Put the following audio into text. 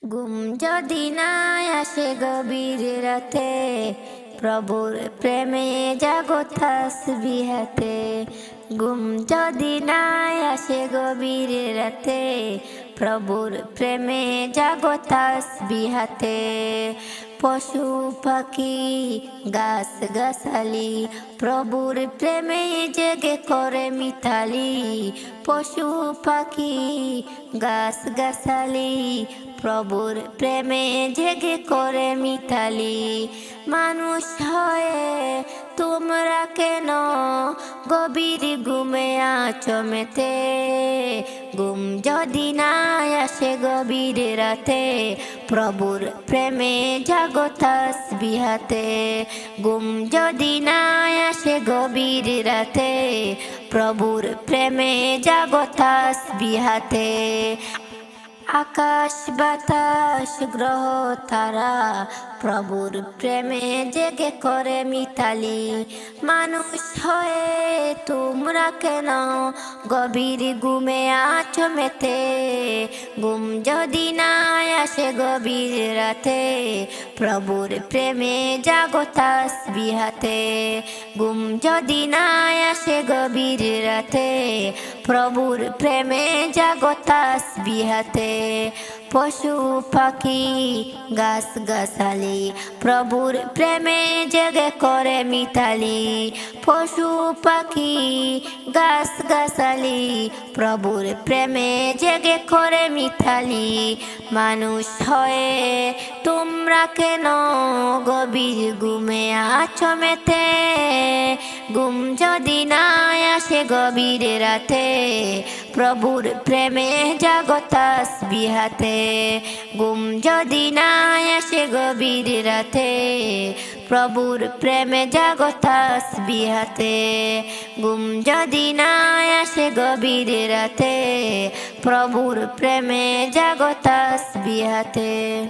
ঘুম যদি না আসে গভীর রাতে, প্রভুর প্রেমে জাগো তাসবিহাতে। ঘুম যদি না আসে গভীর রাতে, প্রভুর প্রেমে জাগো তাসবিহাতে। পশু পাখি গাছ গাছালি প্রভুর প্রেমে জেগে করে মিতালি। পশু পাখি গাছ গাছালি প্রভুর প্রেমে জেগে করে মিতালি। মানুষ হয়ে তোমরা কেন গভীর ঘুমে আছো মেতে? ঘুম যদি না আসে গভীর রাতে, প্রভুর প্রেমে জাগো তাসবিহাতে। ঘুম যদি না আসে গভীর রাতে, প্রভুর প্রেমে জাগো তাসবিহাতে। আকাশ বাতাস গ্রহ তারা প্রভুর প্রেমে জেগে করে মিতালি। মানুষ হয়ে তোমরা কেন গভীর ঘুমে আছো মেতে? ঘুম যদি না আসে গভীর রাতে, প্রভুর প্রেমে জাগো তাসবিহাতে। ঘুম যদি না আসে গভীর রাতে, প্রভুর প্রেমে জাগো তাসবিহাতে। পশু পাখি গাছ গাছালি প্রভুর প্রেমে জেগে করে মিতালি। পশু পাখি গাছ গাছালি প্রভুর প্রেমে জেগে করে মিতালি। মানুষ হয়ে তোমরা কেন গভীর ঘুমে আছো মেতে? ঘুম যদি না আসে গভীর রাতে, প্রভুর প্রেমে জাগো তাসবিহাতে। ঘুম যদি না আসে গভীর রাতে, প্রভুর প্রেমে জাগো তাসবিহাতে। ঘুম যদি না আসে গভীর রাতে, প্রভুর প্রেমে জাগো তাসবিহাতে।